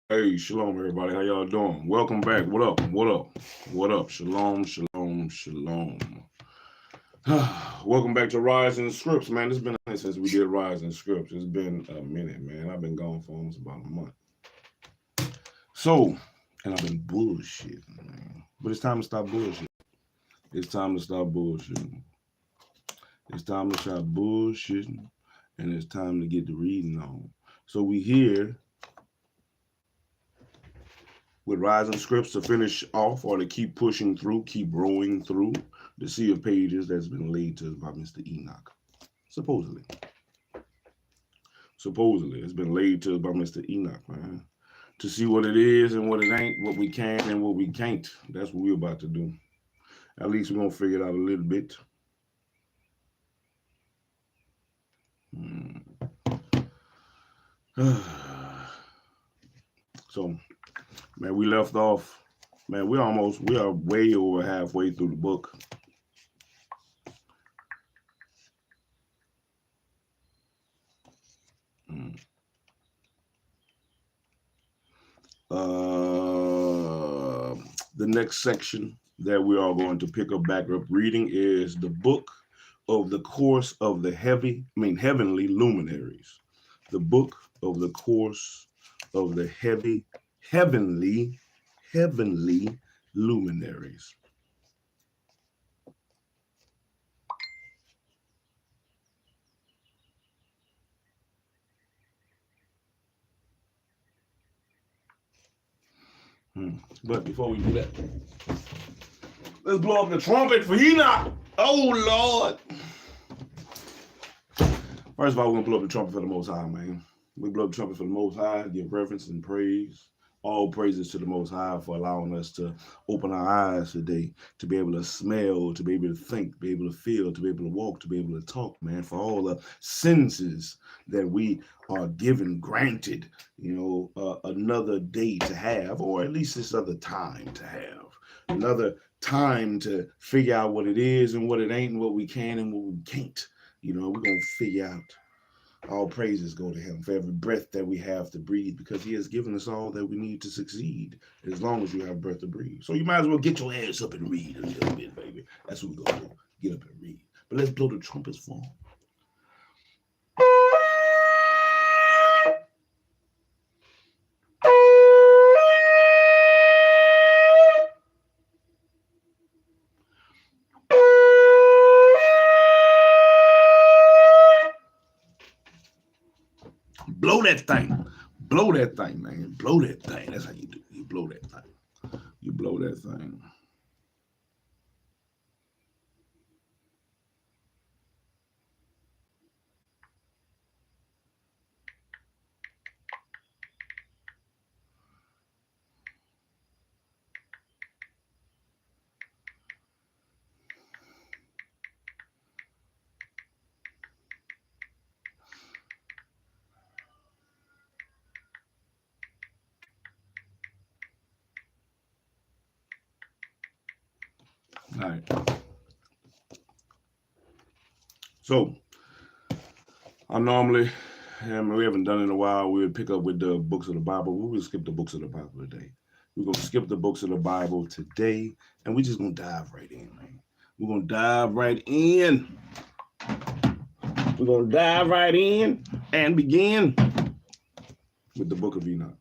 Hey, shalom, everybody. How y'all doing? Welcome back. What up? What up? What up? Shalom, shalom, shalom. Welcome back to Rise and Scripts, man. It's been a minute since we did Rise and Scripts. It's been a minute, man. I've been gone for almost about a month. So, and I've been bullshitting, man. But it's time to stop bullshitting. It's time to stop bullshitting. It's time to stop bullshitting, and it's time to get the reading on. So we here with Rising Scripts to finish off or to keep pushing through, keep rowing through the sea of pages that's been laid to us by Mr. Enoch. Supposedly. Supposedly. It's been laid to us by Mr. Enoch, man. To see what it is and what it ain't, what we can and what we can't. That's what we're about to do. At least we're going to figure it out a little bit. So, man, we left off. Man, we are way over halfway through the book. The next section that we are going to pick up back up reading is the book of the course of the heavenly luminaries. The book of the course of the heavenly luminaries. But before we do that, let's blow up the trumpet for Enoch. Oh, Lord. First of all, we're going to blow up the trumpet for the Most High, man. We blow up the trumpet for the Most High, give reverence and praise. All praises to the Most High for allowing us to open our eyes today, to be able to smell, to be able to think, to be able to feel, to be able to walk, to be able to talk, man, for all the senses that we are given, granted, another day to have, or at least this other time to have, another time to figure out what it is and what it ain't and what we can and what we can't. We're going to figure out. All praises go to him for every breath that we have to breathe, because he has given us all that we need to succeed, as long as you have breath to breathe. So you might as well get your ass up and read a little bit, baby. That's what we're going to do. Get up and read. But let's blow the trumpets for him. Blow that thing. Blow that thing, man. Blow that thing. That's how you do it. You blow that thing. You blow that thing. All right. So, I normally, we haven't done it in a while, we would pick up with the books of the Bible. We will skip the books of the Bible today. We're going to skip the books of the Bible today, and we're just going to dive right in, man. We're going to dive right in. We're going to dive right in and begin with the book of Enoch.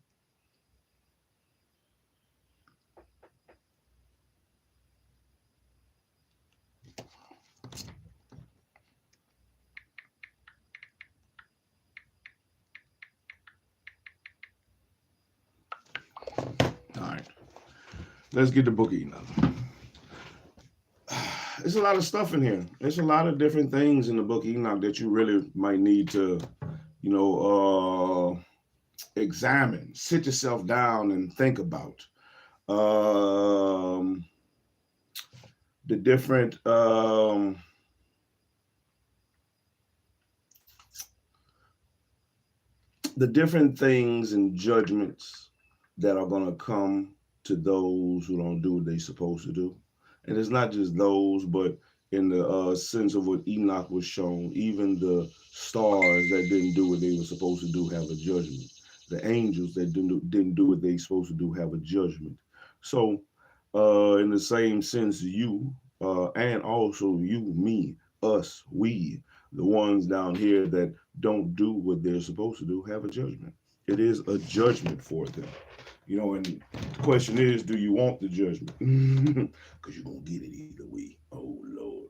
Let's get the book of Enoch. There's a lot of stuff in here. There's a lot of different things in the book of Enoch that you really might need to, examine, sit yourself down and think about. The different things and judgments that are going to come to those who don't do what they're supposed to do. And it's not just those, but in the sense of what Enoch was shown, even the stars that didn't do what they were supposed to do have a judgment. The angels that didn't do what they supposed to do have a judgment. So, in the same sense, you and also you, me, us, we, the ones down here that don't do what they're supposed to do, have a judgment. It is a judgment for them. You know, and the question is, do you want the judgment? Because you're gonna get it either way. Oh Lord.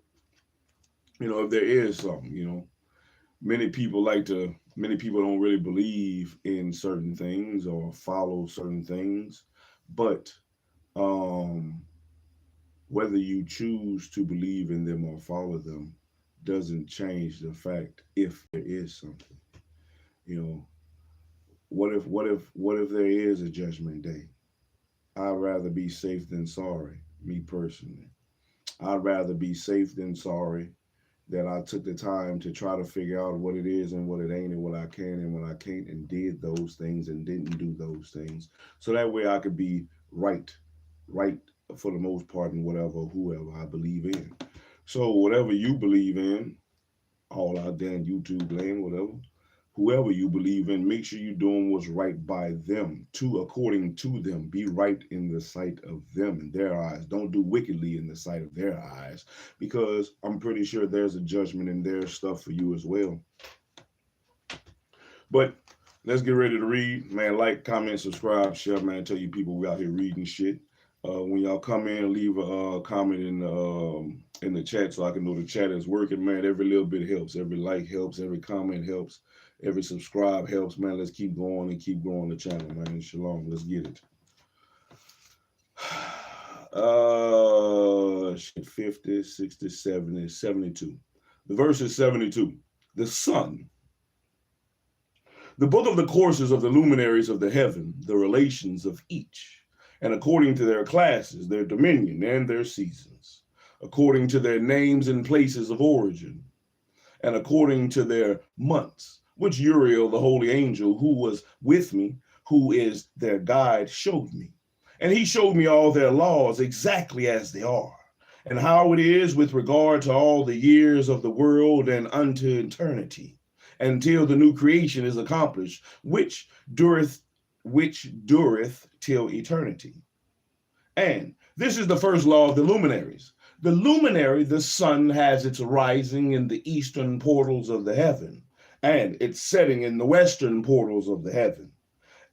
You know, if there is something, you know, many people don't really believe in certain things or follow certain things, but um whether you choose to believe in them or follow them doesn't change the fact if there is something. You know, what if there is a judgment day? I'd rather be safe than sorry, me personally. I'd rather be safe than sorry that I took the time to try to figure out what it is and what it ain't and what I can and what I can't and did those things and didn't do those things. So that way I could be right for the most part in whatever, whoever I believe in. So whatever you believe in, all out there in YouTube land, whatever, whoever you believe in, make sure you're doing what's right by them, to according to them. Be right in the sight of them, in their eyes. Don't do wickedly in the sight of their eyes, because I'm pretty sure there's a judgment in their stuff for you as well. But let's get ready to read. Man, like, comment, subscribe, share, man. Tell you people we out here reading shit. When y'all come in, leave a comment in the chat so I can know the chat is working, man. Every little bit helps. Every like helps. Every comment helps. Every subscribe helps, man. Let's keep going and keep growing the channel, man. Shalom. Let's get it. 50, 60, 70, 72. The verse is 72. The sun. The book of the courses of the luminaries of the heaven, the relations of each, and according to their classes, their dominion, and their seasons, according to their names and places of origin, and according to their months, which Uriel, the holy angel, who was with me, who is their guide, showed me. And he showed me all their laws exactly as they are, and how it is with regard to all the years of the world and unto eternity, until the new creation is accomplished, which dureth till eternity. And this is the first law of the luminaries. The luminary, the sun, has its rising in the eastern portals of the heaven, and its setting in the western portals of the heaven.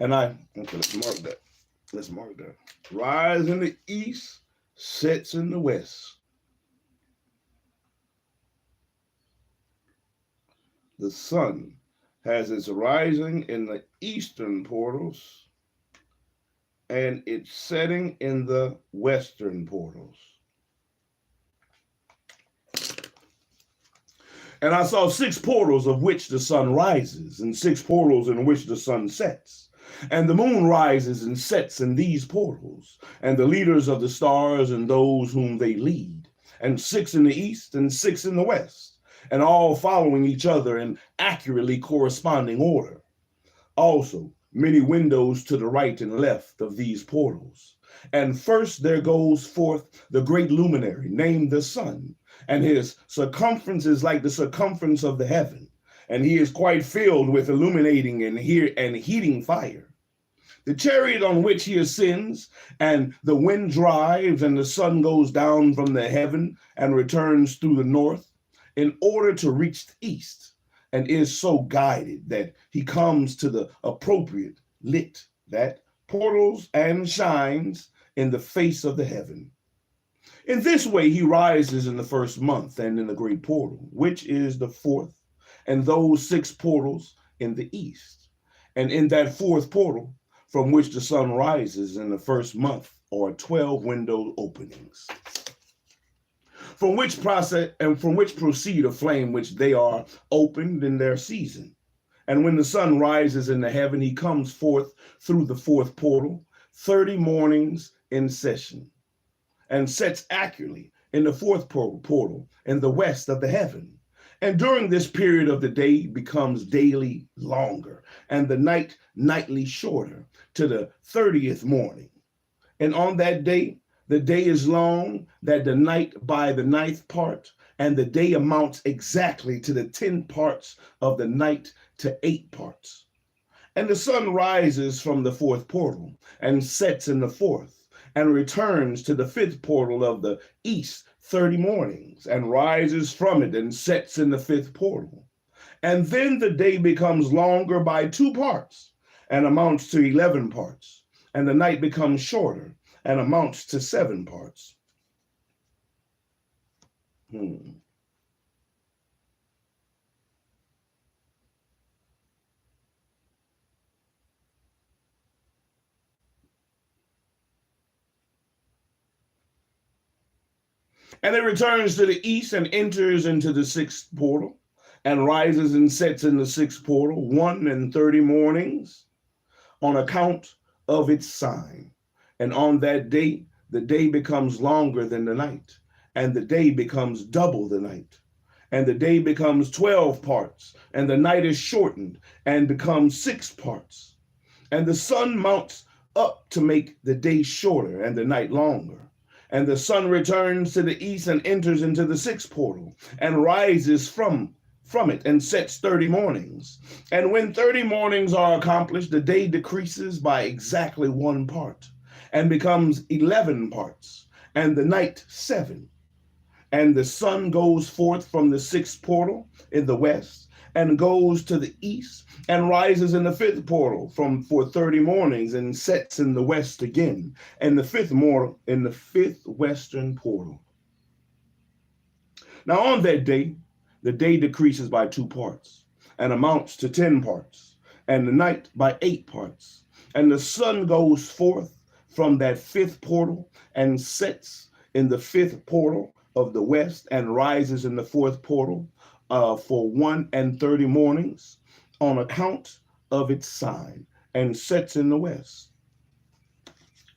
And let's mark that. Let's mark that. Rise in the east, sets in the west. The sun has its rising in the eastern portals and its setting in the western portals. And I saw 6 portals of which the sun rises, and 6 portals in which the sun sets. And the moon rises and sets in these portals, and the leaders of the stars and those whom they lead, and 6 in the east and 6 in the west, and all following each other in accurately corresponding order. Also, many windows to the right and left of these portals. And first there goes forth the great luminary, named the sun, and his circumference is like the circumference of the heaven, and he is quite filled with illuminating and heating fire. The chariot on which he ascends, and the wind drives, and the sun goes down from the heaven and returns through the north in order to reach the east, and is so guided that he comes to the appropriate lit, that portals and shines in the face of the heaven. In this way he rises in the first month and in the great portal, which is the 4th, and those 6 portals in the east. And in that 4th portal, from which the sun rises in the first month, are 12 window openings, from which proceed a flame which they are opened in their season. And when the sun rises in the heaven, he comes forth through the 4th portal, 30 mornings in session, and sets accurately in the 4th portal in the west of the heaven. And during this period of the day becomes daily longer, and the night nightly shorter, to the 30th morning. And on that day, the day is long, that the night by the 9th part, and the day amounts exactly to the 10 parts of the night to 8 parts. And the sun rises from the fourth portal and sets in the fourth, and returns to the fifth portal of the east 30 mornings, and rises from it and sets in the fifth portal. And then the day becomes longer by 2 parts, and amounts to 11 parts, and the night becomes shorter, and amounts to 7 parts. And it returns to the east and enters into the sixth portal, and rises and sets in the sixth portal 1 and 30 mornings on account of its sign. And on that day, the day becomes longer than the night, and the day becomes double the night. And the day becomes 12 parts, and the night is shortened and becomes 6 parts. And the sun mounts up to make the day shorter and the night longer. And the sun returns to the east and enters into the sixth portal, and rises from it and sets 30 mornings. And when 30 mornings are accomplished, the day decreases by exactly 1 part, and becomes 11 parts, and the night 7. And the sun goes forth from the sixth portal in the west, and goes to the east, and rises in the fifth portal for 30 mornings, and sets in the west again, and the fifth western portal. Now on that day, the day decreases by 2 parts, and amounts to 10 parts, and the night by 8 parts. And the sun goes forth from that fifth portal, and sets in the fifth portal of the west, and rises in the fourth portal for 1 and 30 mornings on account of its sign, and sets in the west.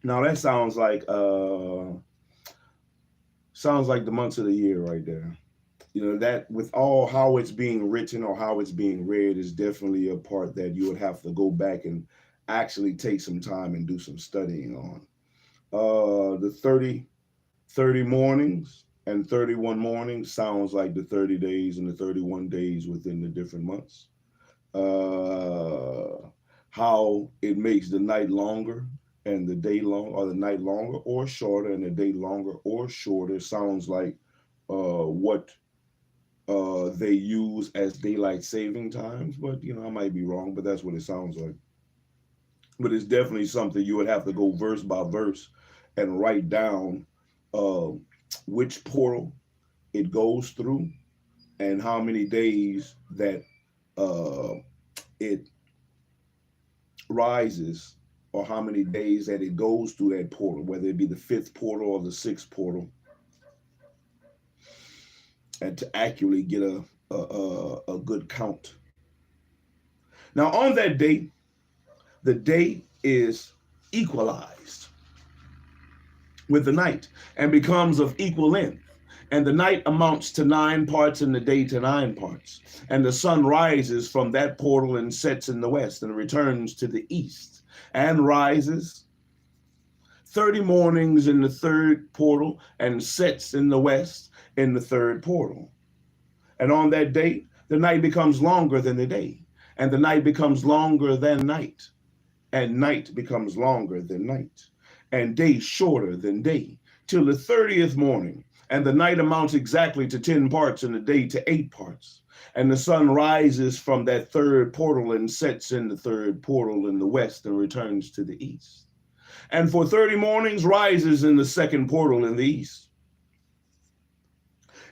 Now that sounds like the months of the year right there. You know, that with all how it's being written or how it's being read is definitely a part that you would have to go back and actually take some time and do some studying on. The 30 mornings and 31 mornings sounds like the 30 days and the 31 days within the different months. How it makes the night longer and the day long, or the night longer or shorter and the day longer or shorter sounds like what they use as daylight saving times, but you know, I might be wrong, but that's what it sounds like. But it's definitely something you would have to go verse by verse and write down which portal it goes through and how many days that it rises, or how many days that it goes through that portal, whether it be the fifth portal or the sixth portal, and to accurately get a good count. Now on that day, the day is equalized with the night and becomes of equal length. And the night amounts to 9 parts and the day to 9 parts. And the sun rises from that portal and sets in the west and returns to the east, and rises 30 mornings in the third portal and sets in the west in the third portal. And on that day, the night becomes longer than the day, and the night becomes longer than night, and night becomes longer than night, and day shorter than day, till the 30th morning. And the night amounts exactly to 10 parts and the day to 8 parts. And the sun rises from that third portal and sets in the third portal in the west and returns to the east. And for 30 mornings rises in the second portal in the east.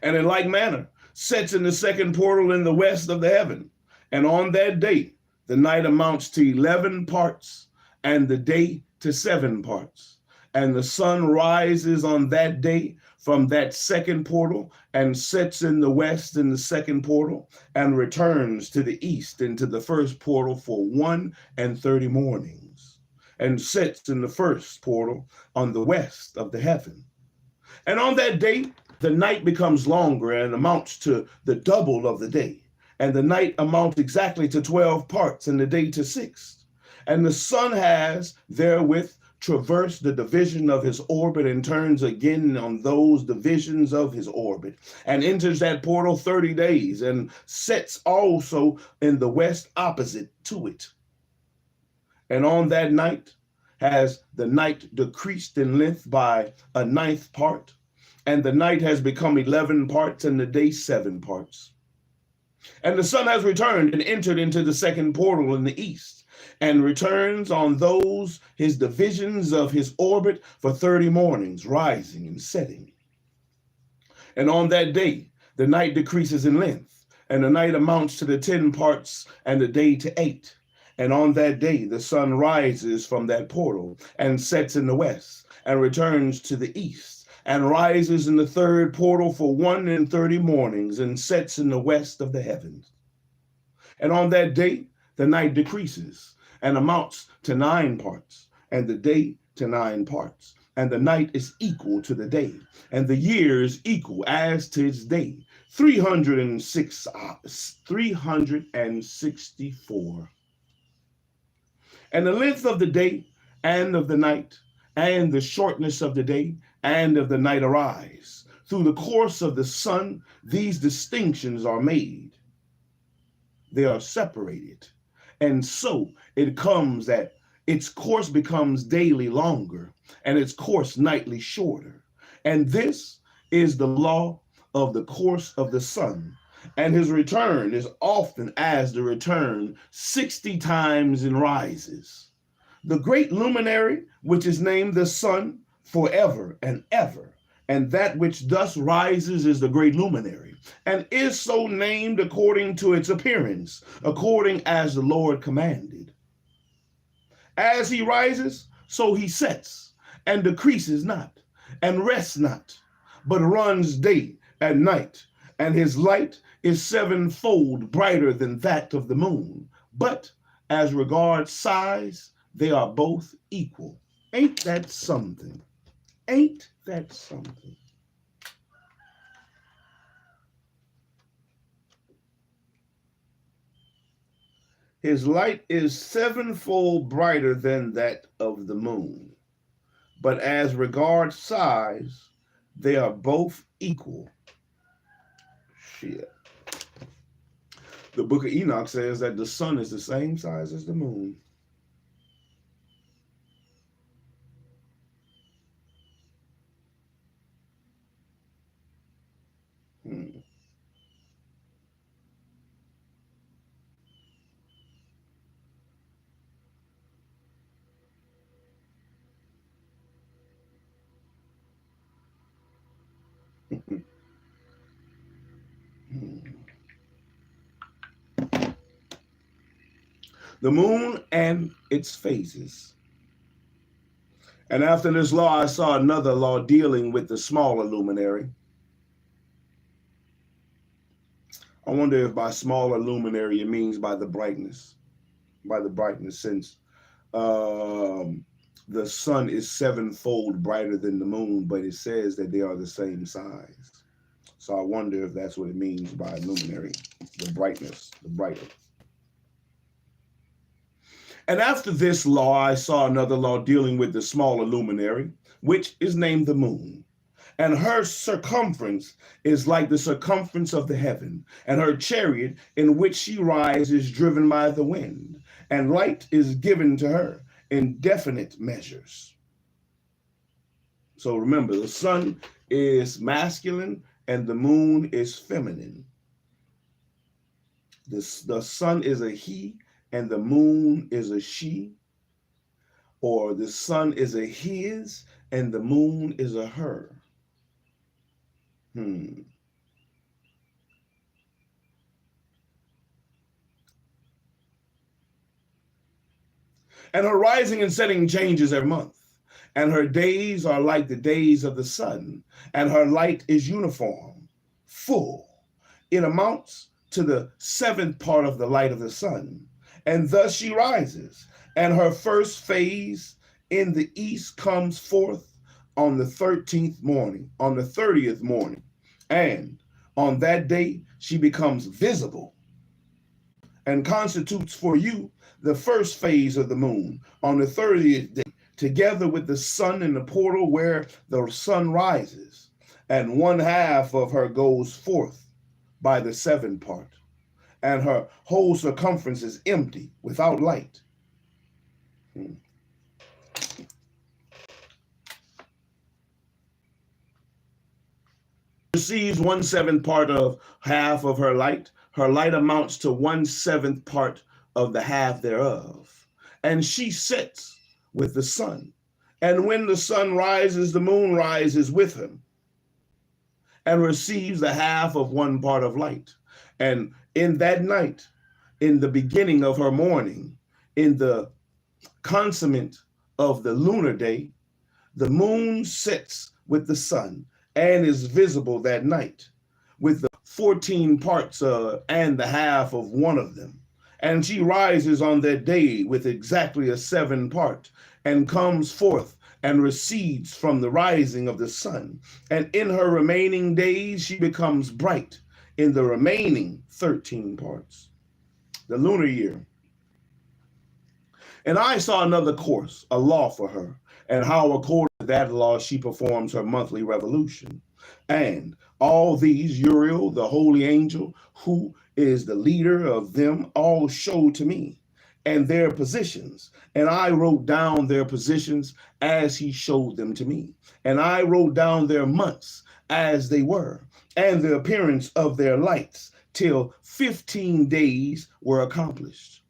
And in like manner, sets in the second portal in the west of the heaven. And on that day, the night amounts to 11 parts and the day to 7 parts. And the sun rises on that day from that second portal and sets in the west in the second portal and returns to the east into the first portal for 1 and 30 mornings, and sets in the first portal on the west of the heaven. And on that day, the night becomes longer and amounts to the double of the day. And the night amounts exactly to 12 parts and the day to 6. And the sun has therewith traverse the division of his orbit and turns again on those divisions of his orbit and enters that portal 30 days and sets also in the west opposite to it. And on that night has the night decreased in length by a ninth part, and the night has become 11 parts, and the day 7 parts. And the sun has returned and entered into the second portal in the east, and returns on those his divisions of his orbit for 30 mornings, rising and setting. And on that day, the night decreases in length, and the night amounts to the 10 parts, and the day to 8. And on that day, the sun rises from that portal, and sets in the west, and returns to the east, and rises in the third portal for 130 mornings, and sets in the west of the heavens. And on that day, the night decreases, and amounts to 9 parts, and the day to 9 parts. And the night is equal to the day, and the year is equal as to its day, 364. And the length of the day and of the night, and the shortness of the day and of the night arise. Through the course of the sun, these distinctions are made. They are separated. And so it comes that its course becomes daily longer, and its course nightly shorter. And this is the law of the course of the sun. And his return is often as the return 60 times in rises. The great luminary, which is named the sun forever and ever, and that which thus rises is the great luminary, and is so named according to its appearance, according as the Lord commanded. As he rises, so he sets, and decreases not, and rests not, but runs day and night, and his light is 7-fold brighter than that of the moon. But as regards size, they are both equal. Ain't that something? Ain't that something? His light is 7-fold brighter than that of the moon. But as regards size, they are both equal. Shit. The book of Enoch says that the sun is the same size as the moon. The moon and its phases. And after this law, I saw another law dealing with the smaller luminary. I wonder if by smaller luminary it means by the brightness, since the sun is 7-fold brighter than the moon, but it says that they are the same size. So I wonder if that's what it means by luminary, the brightness, the brighter. And after this law, I saw another law dealing with the smaller luminary, which is named the moon. And her circumference is like the circumference of the heaven, and her chariot in which she rides is driven by the wind, and light is given to her in definite measures. So remember, the sun is masculine and the moon is feminine. The sun is a he and the moon is a she, or the sun is a his and the moon is a her. And her rising and setting changes every month, and her days are like the days of the sun, and her light is uniform, full. It amounts to the 7th part of the light of the sun. And thus she rises, and her first phase in the east comes forth on the 30th morning, and on that day she becomes visible and constitutes for you the first phase of the moon on the 30th day, together with the sun in the portal where the sun rises, and 1/2 of her goes forth by the 7th part. And her whole circumference is empty, without light. receives 1/7 part of half of her light amounts to 1/7 part of the half thereof. And she sits with the sun. And when the sun rises, the moon rises with him and receives the half of 1 part of light. And in that night, in the beginning of her morning, in the consummate of the lunar day, the moon sets with the sun and is visible that night with the 14 parts and the half of one of them. And she rises on that day with exactly a 7 part and comes forth and recedes from the rising of the sun. And in her remaining days, she becomes bright in the remaining 13 parts. The lunar year. And I saw another course, a law for her, and how according to that law she performs her monthly revolution. And all these, Uriel, the holy angel, who is the leader of them, all showed to me and their positions. And I wrote down their positions as he showed them to me. And I wrote down their months as they were, and the appearance of their lights, till 15 days were accomplished.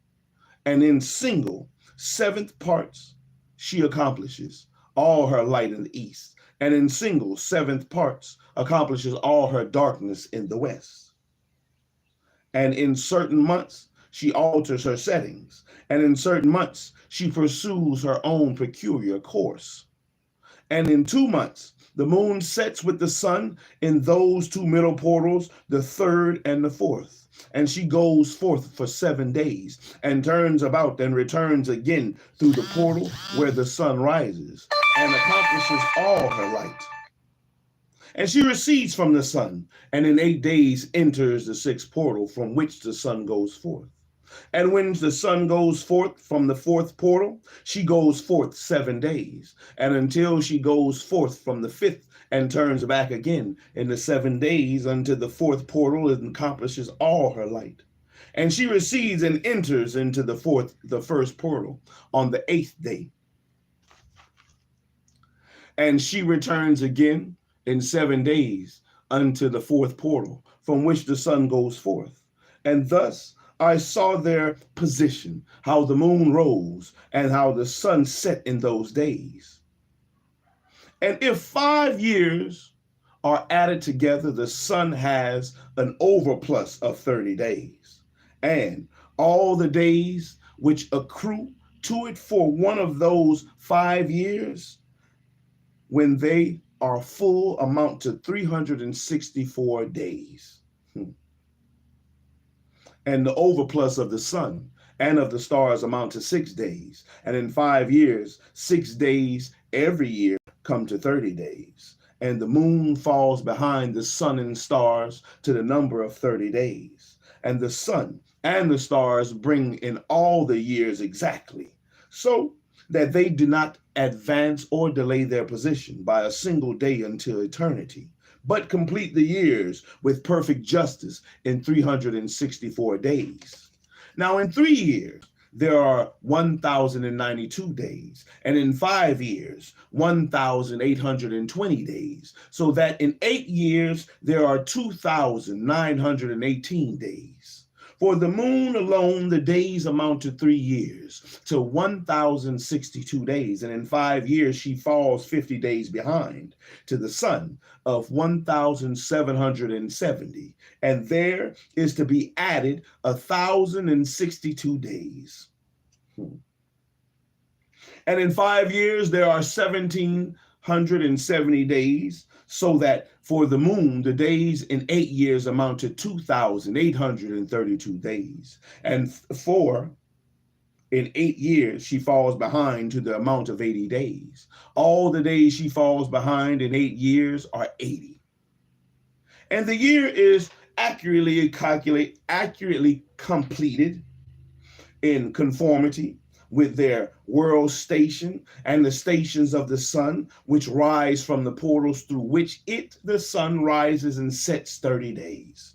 And in single 7th parts she accomplishes all her light in the east, and in single 7th parts accomplishes all her darkness in the west. And in certain months she alters her settings, and in certain months she pursues her own peculiar course. And in 2 months the moon sets with the sun in those 2 middle portals, the 3rd and the 4th. And she goes forth for 7 days and turns about and returns again through the portal where the sun rises and accomplishes all her light. And she recedes from the sun, and in 8 days enters the 6th portal from which the sun goes forth. And when the sun goes forth from the 4th portal, she goes forth 7 days, and until she goes forth from the 5th and turns back again in the 7 days unto the 4th portal and accomplishes all her light. And she recedes and enters into the 1st portal on the 8th day. And she returns again in 7 days unto the 4th portal from which the sun goes forth. And thus I saw their position, how the moon rose and how the sun set in those days. And if 5 years are added together, the sun has an overplus of 30 days. And all the days which accrue to it for one of those 5 years, when they are full, amount to 364 days. And the overplus of the sun and of the stars amount to 6 days. And in 5 years, 6 days every year come to 30 days. And the moon falls behind the sun and stars to the number of 30 days. And the sun and the stars bring in all the years exactly, so that they do not advance or delay their position by a single day until eternity, but complete the years with perfect justice in 364 days. Now in 3 years, there are 1,092 days, and in 5 years, 1,820 days, so that in 8 years, there are 2,918 days. For the moon alone, the days amount to 3 years, to 1,062 days, and in 5 years she falls 50 days behind to the sun of 1,770, and there is to be added 1,062 days. And in 5 years there are 1,770 days, so that for the moon, the days in 8 years amount to 2,832 days. And in 8 years, she falls behind to the amount of 80 days. All the days she falls behind in 8 years are 80. And the year is accurately completed in conformity with their world station and the stations of the sun, which rise from the portals through which the sun rises and sets 30 days.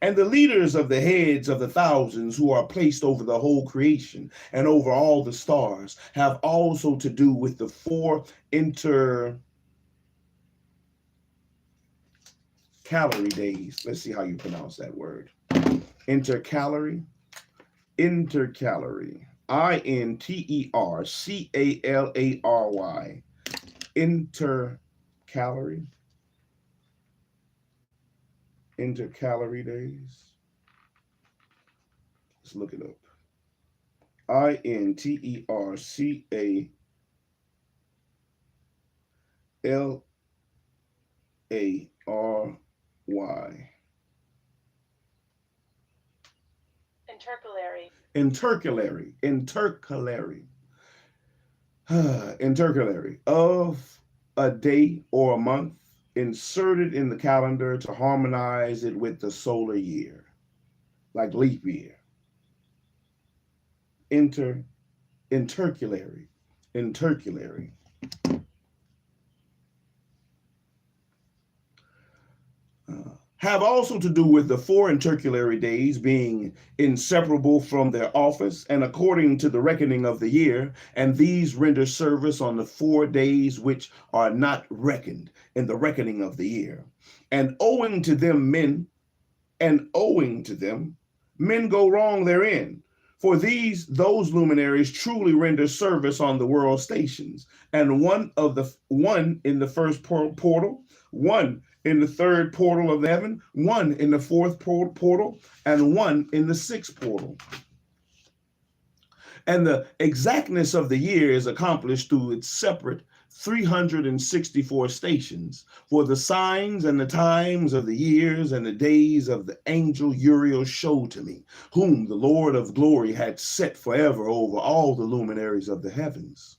And the leaders of the heads of the thousands who are placed over the whole creation and over all the stars have also to do with the 4 intercalations intercalary days. Let's see how you pronounce that word. Intercalary. Intercalary. INTERCALARY. Intercalary. Intercalary days. Let's look it up. INTERCALARY. Intercalary. Intercalary. Intercalary. Intercalary. Of a day or a month inserted in the calendar to harmonize it with the solar year, like leap year. Intercalary. Intercalary. Have also to do with the 4 intercalary days being inseparable from their office and according to the reckoning of the year, and these render service on the 4 days which are not reckoned in the reckoning of the year. And owing to them men go wrong therein. For those luminaries truly render service on the world stations, and one in the first portal, one in the third portal of heaven, one in the fourth portal, and one in the sixth portal. And the exactness of the year is accomplished through its separate 364 stations, for the signs and the times of the years and the days of the angel Uriel showed to me, whom the Lord of glory had set forever over all the luminaries of the heavens,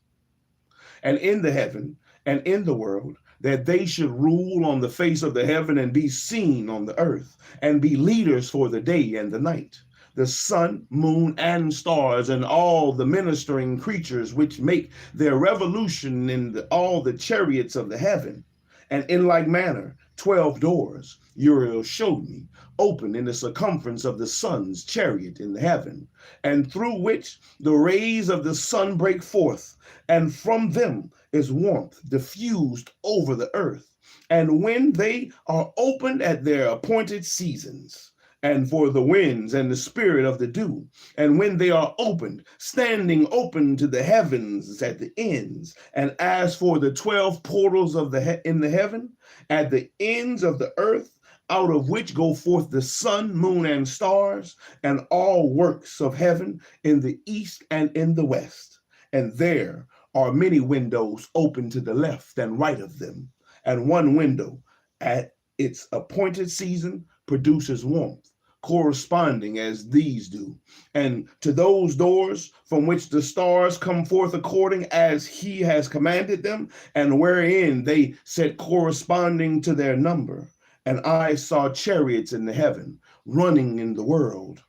and in the heaven and in the world, that they should rule on the face of the heaven and be seen on the earth, and be leaders for the day and the night, the sun, moon, and stars, and all the ministering creatures which make their revolution in all the chariots of the heaven. And in like manner, 12 doors Uriel showed me, open in the circumference of the sun's chariot in the heaven, and through which the rays of the sun break forth, and from them is warmth diffused over the earth. And when they are opened at their appointed seasons, and for the winds and the spirit of the dew, and when they are opened, standing open to the heavens at the ends, and as for the 12 portals of in the heaven, at the ends of the earth, out of which go forth the sun, moon, and stars, and all works of heaven in the east and in the west. And there are many windows open to the left and right of them, and one window at its appointed season produces warmth, corresponding as these do, and to those doors from which the stars come forth according as he has commanded them, and wherein they set corresponding to their number. And I saw chariots in the heaven running in the world,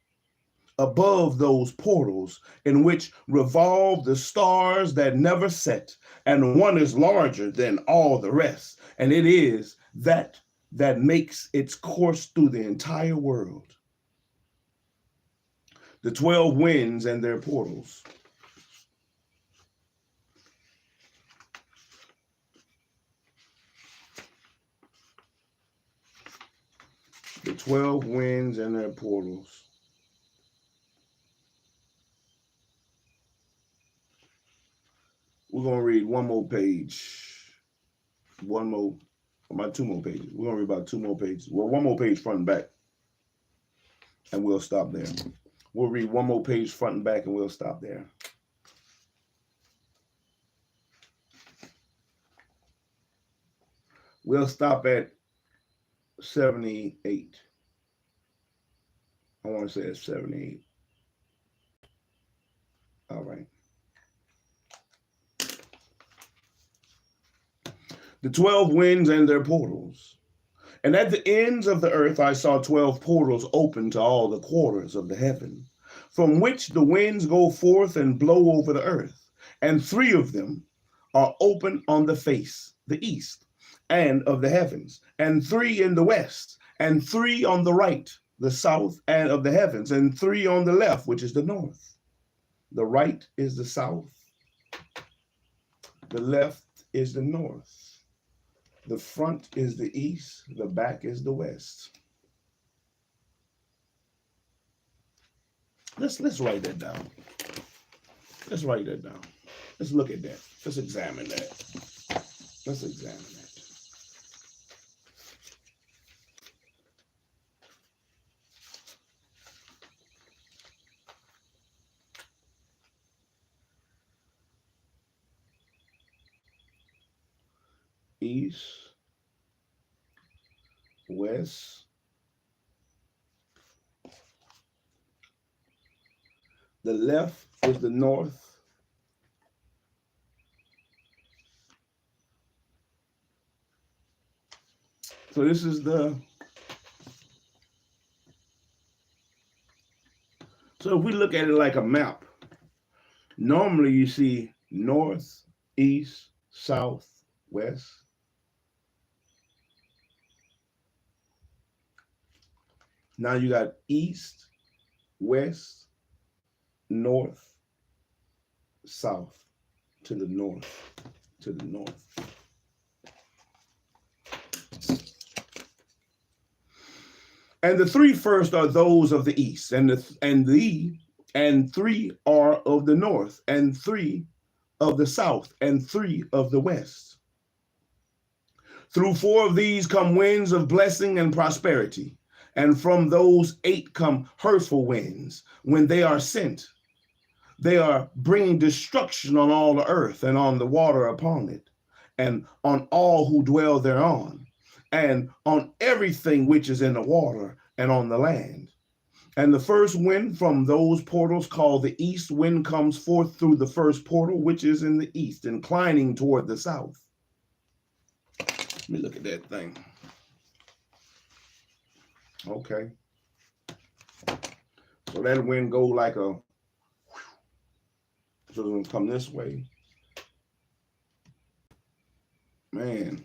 above those portals in which revolve the stars that never set, and one is larger than all the rest, and it is that makes its course through the entire world. The 12 winds and their portals. The 12 winds and their portals. We're going to read one more page. One more, about 2 more pages. We're going to read about 2 more pages. Well, 1 more page front and back. And we'll stop there. We'll read 1 more page front and back and we'll stop there. We'll stop at 78. I want to say it's 78. All right. The 12 winds and their portals. And at the ends of the earth I saw 12 portals open to all the quarters of the heaven, from which the winds go forth and blow over the earth. And 3 of them are open on the face, the east, and of the heavens, and 3 in the west, and 3 on the right, the south, and of the heavens, and 3 on the left, which is the north. The right is the south, the left is the north. The front is the east, the back is the west. Let's write that down. Let's write that down. Let's look at that. Let's examine that. Let's examine that. East, west, the left is the north, so this is so if we look at it like a map, normally you see north, east, south, west. Now you got east, west, north, south, to the north, to the north. And the three first are those of the east, and three are of the north, and three of the south, and three of the west. Through four of these come winds of blessing and prosperity, and from those 8 come hurtful winds. When they are sent, they are bringing destruction on all the earth, and on the water upon it, and on all who dwell thereon, and on everything which is in the water, and on the land. And the first wind from those portals, called the east wind, comes forth through the first portal, which is in the east, inclining toward the south. Let me look at that thing. Okay. So that wind go like a, so it's gonna come this way. Man.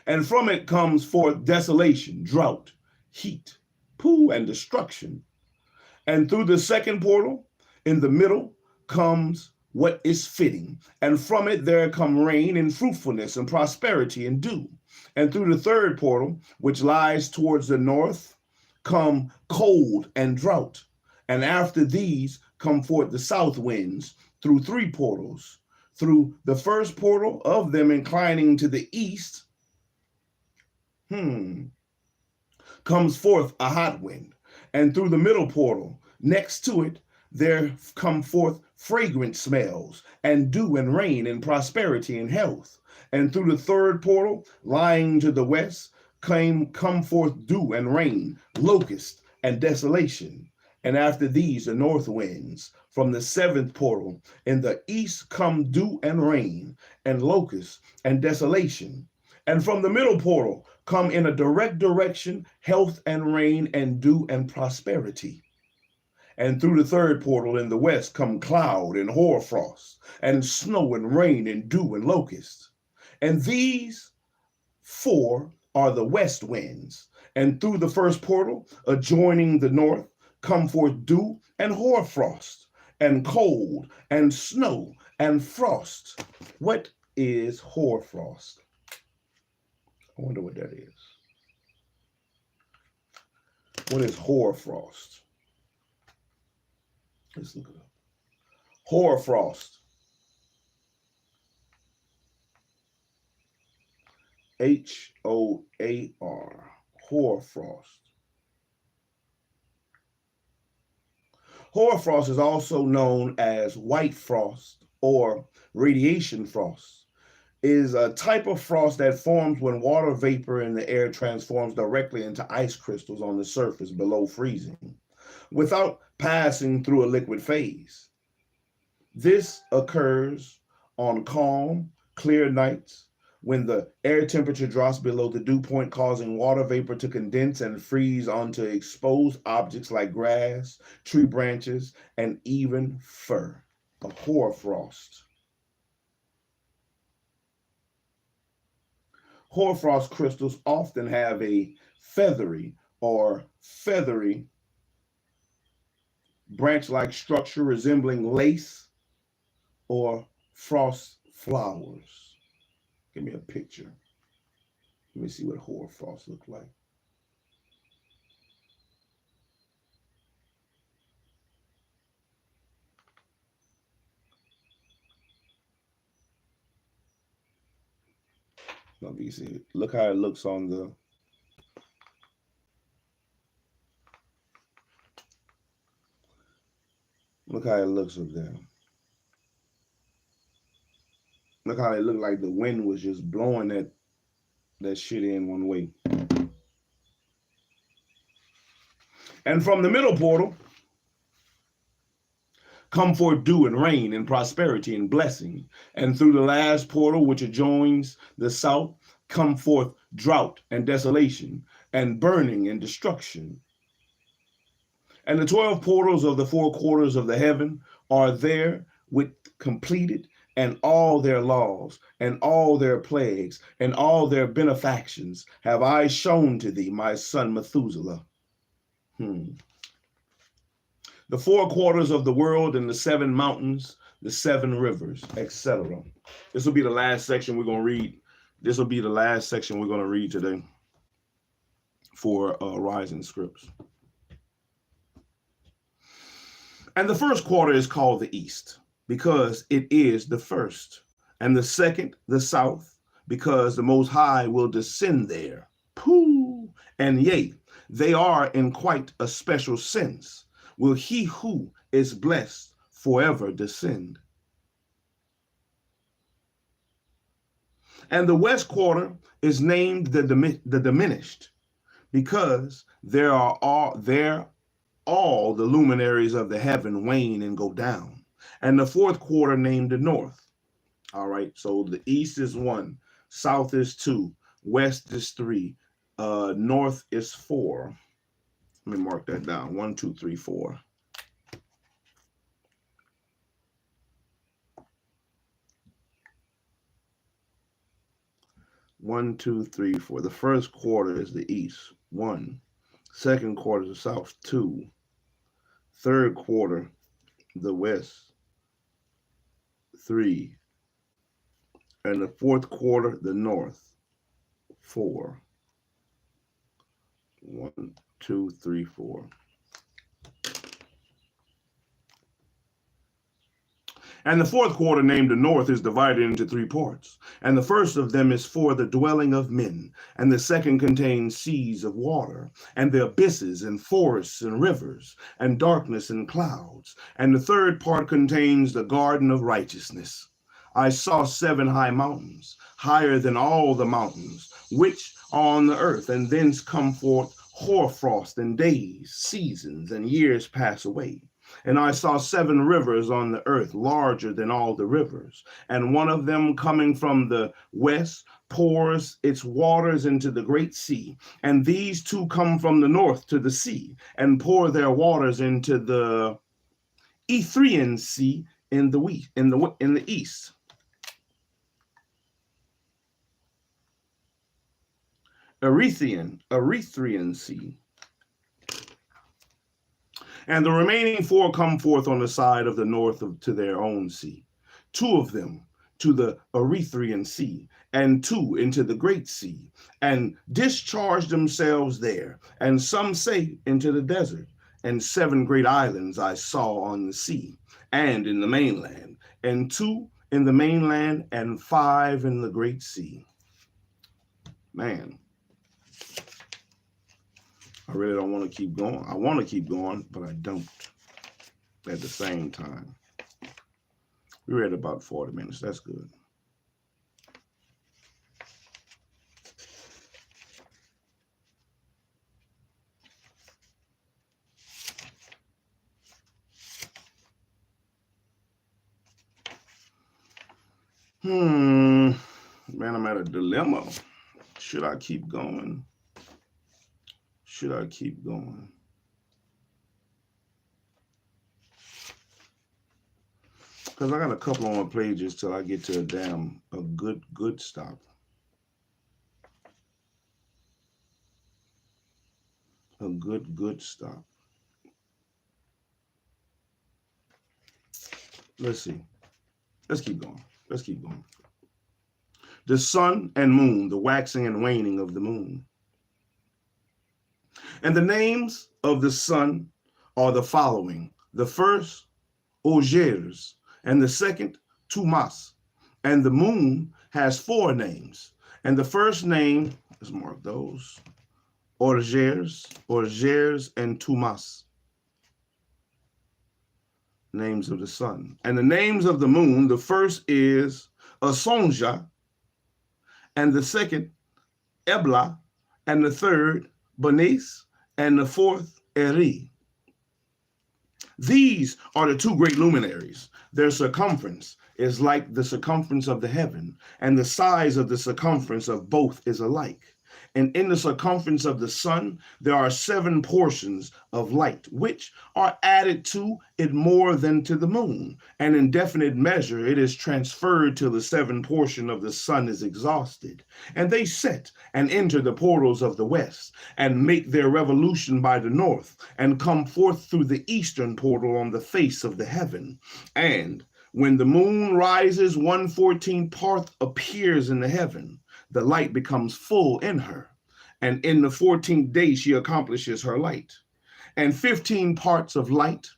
And from it comes forth desolation, drought, heat, pooh, and destruction. And through the second portal, in the middle, comes what is fitting. And from it there come rain and fruitfulness and prosperity and dew. And through the third portal, which lies towards the north, come cold and drought. And after these come forth the south winds through 3 portals. Through the first portal of them inclining to the east, comes forth a hot wind. And through the middle portal, next to it, there come forth fragrant smells, and dew and rain, and prosperity and health. And through the third portal, lying to the west, come forth dew and rain, locust and desolation. And after these, the north winds. From the 7th portal, in the east come dew and rain, and locust and desolation. And from the middle portal come in a direct direction, health and rain, and dew and prosperity. And through the third portal in the west come cloud and hoarfrost, and snow and rain, and dew and locust. And these 4 are the west winds. And through the first portal, adjoining the north, come forth dew and hoarfrost, and cold, and snow, and frost. What is hoarfrost? I wonder what that is. What is hoarfrost? Let's look it up. Hoarfrost. H-O-A-R. Hoarfrost. Hoarfrost is also known as white frost or radiation frost. Is a type of frost that forms when water vapor in the air transforms directly into ice crystals on the surface below freezing, without passing through a liquid phase. This occurs on calm, clear nights when the air temperature drops below the dew point, causing water vapor to condense and freeze onto exposed objects like grass, tree branches, and even fur. A hoarfrost. Hoarfrost crystals often have a feathery or feathery, branch-like structure resembling lace or frost flowers. Give me a picture. Let me see what hoarfrost look like. Let me see. Look how it looks on the. Look how it looks up there. Look how it looked like the wind was just blowing that shit in one way. And from the middle portal come forth dew and rain and prosperity and blessing. And through the last portal, which adjoins the south, come forth drought and desolation and burning and destruction. And the 12 portals of the 4 quarters of the heaven are there with completed, and all their laws and all their plagues and all their benefactions have I shown to thee, my son Methuselah. The 4 quarters of the world and the 7 mountains, the 7 rivers, etc. This will be the last section we're going to read. This will be the last section we're going to read today for Rising Scripts. And the first quarter is called the east, because it is the first, and the second, the south, because the Most High will descend there. Pooh! And yea, they are in quite a special sense. Will he who is blessed forever descend? And the west quarter is named the diminished, because there are all the luminaries of the heaven wane and go down. And the 4th quarter named the north. All right, so the east is 1, south is 2, west is 3, north is 4. Let me mark that down. 1, 2, 3, 4. One, two, three, four. The first quarter is the east, 1. Second quarter is the south, 2. Third quarter, the west, 3. And the 4th quarter, the north, 4. 1, 2, 3, 4. And the 4th quarter, named the north, is divided into 3 parts. And the first of them is for the dwelling of men. And the second contains seas of water, and the abysses, and forests, and rivers, and darkness, and clouds. And the 3rd part contains the garden of righteousness. I saw 7 high mountains, higher than all the mountains, which are on the earth, and thence come forth hoarfrost, and days, seasons, and years pass away. And I saw 7 rivers on the earth, larger than all the rivers. And one of them coming from the west pours its waters into the great sea. And these 2 come from the north to the sea, and pour their waters into the Erythraean Sea in the east. Erythraean Sea. And the remaining 4 come forth on the side of the north to their own sea. 2 of them to the Erythraean Sea, and 2 into the great sea, and discharge themselves there. And some say into the desert. And 7 great islands I saw on the sea, and in the mainland, and 2 in the mainland, and 5 in the great sea. Man. I really don't want to keep going. I want to keep going, but I don't at the same time. We read about 40 minutes. That's good. Man, I'm at a dilemma. Should I keep going? Should I keep going? Because I got a couple more pages till I get to a good stop. A good stop. Let's see. Let's keep going. Let's keep going. The sun and moon, the waxing and waning of the moon. And the names of the sun are the following. The first, Ogers, and the second, Tumas. And the moon has 4 names. And the first name, let's mark those, Ogers, and Tumas. Names of the sun. And the names of the moon, the first is Asonja, and the second, Ebla, and the third, Bernice, and the fourth, Eri. These are the 2 great luminaries. Their circumference is like the circumference of the heaven, and the size of the circumference of both is alike. And in the circumference of the sun, there are 7 portions of light, which are added to it more than to the moon. And in definite measure, it is transferred till the 7 portion of the sun is exhausted. And they set and enter the portals of the west, and make their revolution by the north, and come forth through the eastern portal on the face of the heaven. And when the moon rises, 1/14 part appears in the heaven. The light becomes full in her, and in the 14th day she accomplishes her light. And 15 parts of light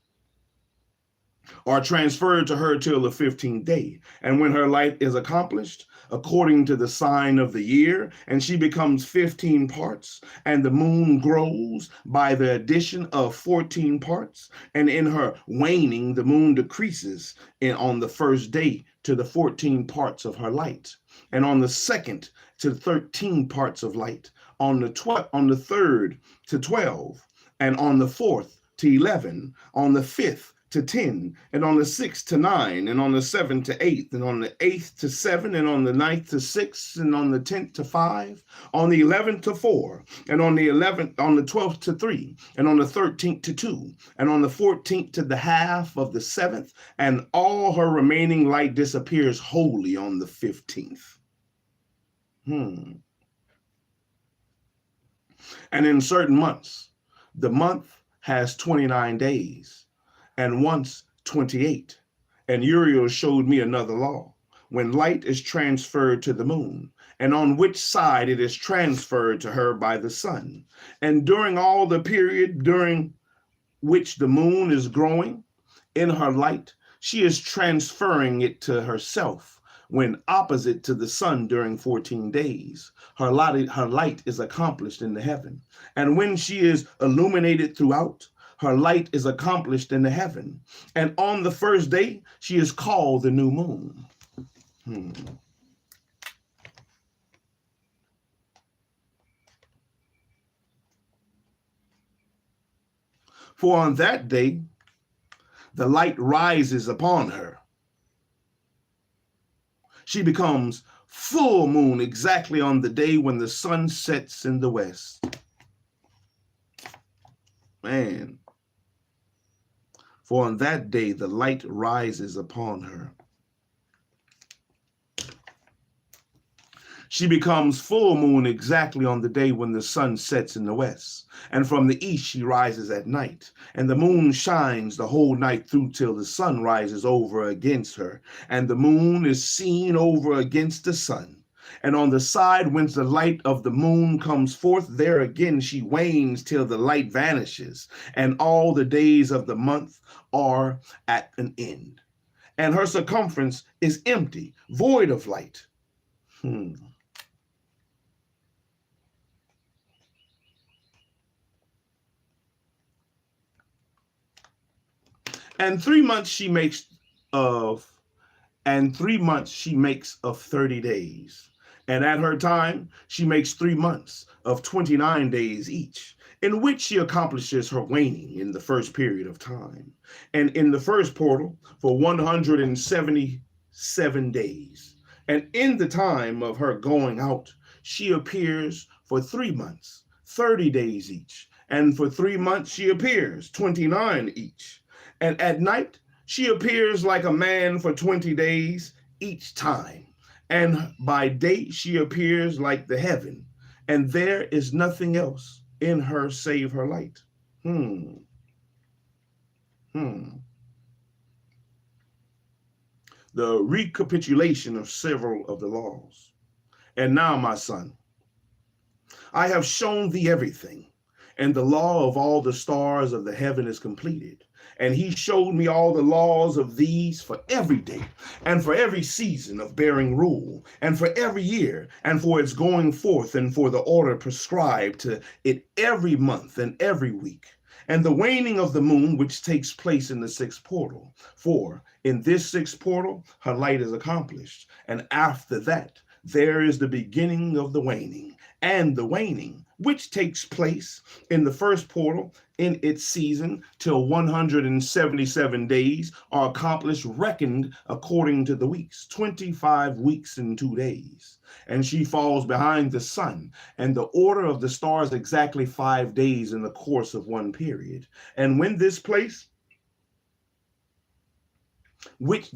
are transferred to her till the 15th day. And when her light is accomplished, according to the sign of the year, and she becomes 15 parts, and the moon grows by the addition of 14 parts, and in her waning, the moon decreases on the first day to the 14 parts of her light, and on the second to 13 parts of light, on the third to 12, and on the fourth to 11, on the fifth to 10, and on the 6th to 9, and on the 7th to 8, and on the 8th to 7, and on the 9th to 6, and on the 10th to 5, on the 11th to 4, and on the 12th to 3, and on the 13th to 2, and on the 14th to the half of the 7th, and all her remaining light disappears wholly on the 15th. And in certain months, the month has 29 days, and once 28. And Uriel showed me another law, when light is transferred to the moon, and on which side it is transferred to her by the sun. And during all the period during which the moon is growing in her light, she is transferring it to herself. When opposite to the sun during 14 days, her light is accomplished in the heaven. And when she is illuminated throughout, her light is accomplished in the heaven. And on the first day, she is called the new moon. For on that day, the light rises upon her. She becomes full moon exactly on the day when the sun sets in the west. Man. For on that day, the light rises upon her. She becomes full moon exactly on the day when the sun sets in the west. And from the east she rises at night. And the moon shines the whole night through till the sun rises over against her. And the moon is seen over against the sun. And on the side whence the light of the moon comes forth, there again she wanes till the light vanishes. And all the days of the month are at an end. And her circumference is empty, void of light. And 3 months she makes of 30 days. And at her time, she makes 3 months of 29 days each, in which she accomplishes her waning in the first period of time. And in the first portal for 177 days. And in the time of her going out, she appears for 3 months, 30 days each. And for 3 months she appears, 29 each. And at night, she appears like a man for 20 days each time. And by day, she appears like the heaven. And there is nothing else in her save her light. The recapitulation of several of the laws. And now, my son, I have shown thee everything, and the law of all the stars of the heaven is completed. And he showed me all the laws of these for every day, and for every season of bearing rule, and for every year, and for its going forth, and for the order prescribed to it every month and every week, and the waning of the moon, which takes place in the sixth portal. For in this sixth portal, her light is accomplished, and after that, there is the beginning of the waning, and the waning, which takes place in the first portal in its season till 177 days are accomplished, reckoned according to the weeks, 25 weeks and 2 days. And she falls behind the sun, and the order of the stars exactly 5 days in the course of one period. And when this place, which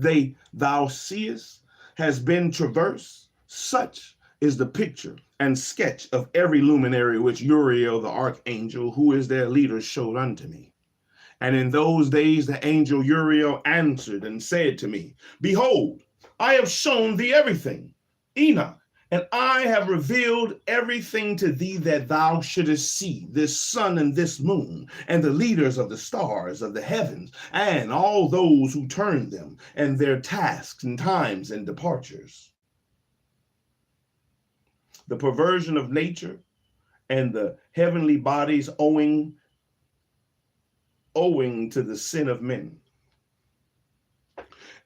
thou seest, has been traversed, such is the picture and sketch of every luminary which Uriel the archangel, who is their leader, showed unto me. And in those days the angel Uriel answered and said to me, Behold, I have shown thee everything, Enoch, and I have revealed everything to thee that thou shouldest see, this sun and this moon, and the leaders of the stars of the heavens, and all those who turn them, and their tasks and times and departures. The perversion of nature and the heavenly bodies owing to the sin of men.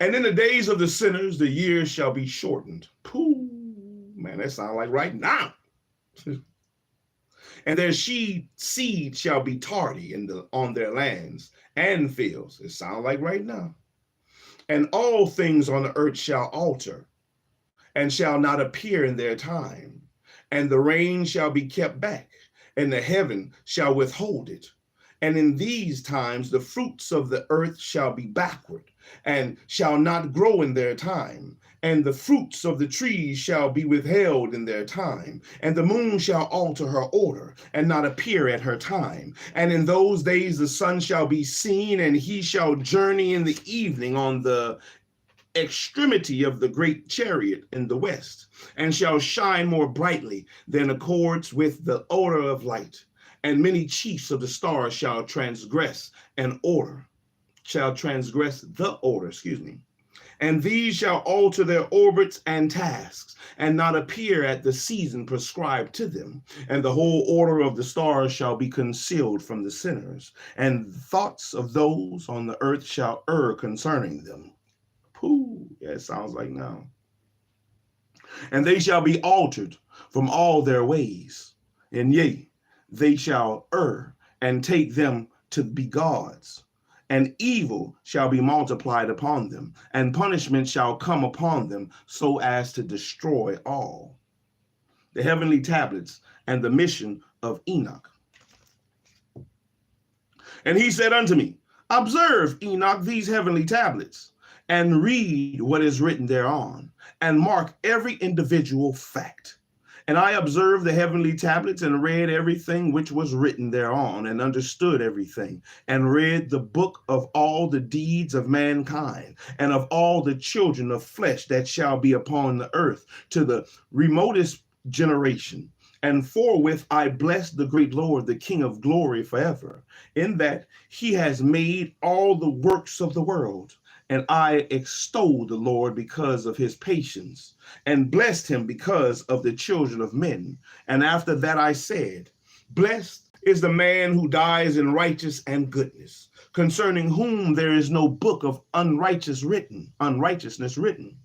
And in the days of the sinners, the years shall be shortened. Pooh, man, that sounds like right now. And their seed shall be tardy on their lands and fields. It sounds like right now. And all things on the earth shall alter and shall not appear in their time. And the rain shall be kept back, and the heaven shall withhold it. And in these times the fruits of the earth shall be backward, and shall not grow in their time. And the fruits of the trees shall be withheld in their time. And the moon shall alter her order, and not appear at her time. And in those days the sun shall be seen, and he shall journey in the evening on the extremity of the great chariot in the west, and shall shine more brightly than accords with the order of light. And many chiefs of the stars shall transgress the order, And these shall alter their orbits and tasks, and not appear at the season prescribed to them. And the whole order of the stars shall be concealed from the sinners, and thoughts of those on the earth shall err concerning them. Pooh, yeah, it sounds like now. And they shall be altered from all their ways, and yea, they shall err and take them to be gods. And evil shall be multiplied upon them, and punishment shall come upon them, so as to destroy all. The heavenly tablets and the mission of Enoch. And he said unto me, Observe, Enoch, these heavenly tablets, and read what is written thereon, and mark every individual fact. And I observed the heavenly tablets, and read everything which was written thereon, and understood everything, and read the book of all the deeds of mankind, and of all the children of flesh that shall be upon the earth, to the remotest generation. And forthwith I bless the great Lord, the King of glory forever, in that he has made all the works of the world. And I extolled the Lord because of his patience, and blessed him because of the children of men. And after that I said, Blessed is the man who dies in righteousness and goodness, concerning whom there is no book of unrighteousness written,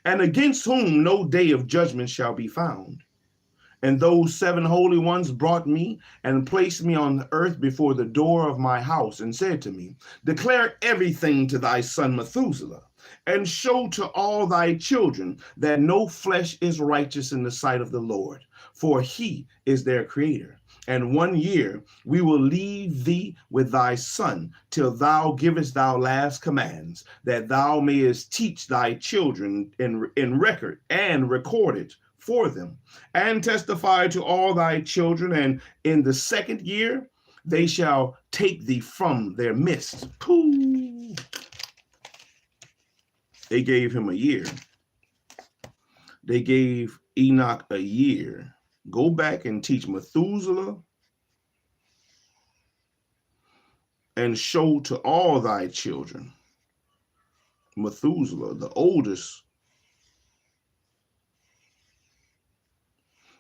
and against whom no day of judgment shall be found. And those 7 holy ones brought me and placed me on the earth before the door of my house, and said to me, Declare everything to thy son Methuselah, and show to all thy children that no flesh is righteous in the sight of the Lord, for he is their creator. And 1 year we will leave thee with thy son, till thou givest thou last commands, that thou mayest teach thy children in record and record it for them, and testify to all thy children, and in the 2nd year they shall take thee from their midst. Pooh. They gave him a year. They gave Enoch a year. Go back and teach Methuselah and show to all thy children. Methuselah, the oldest,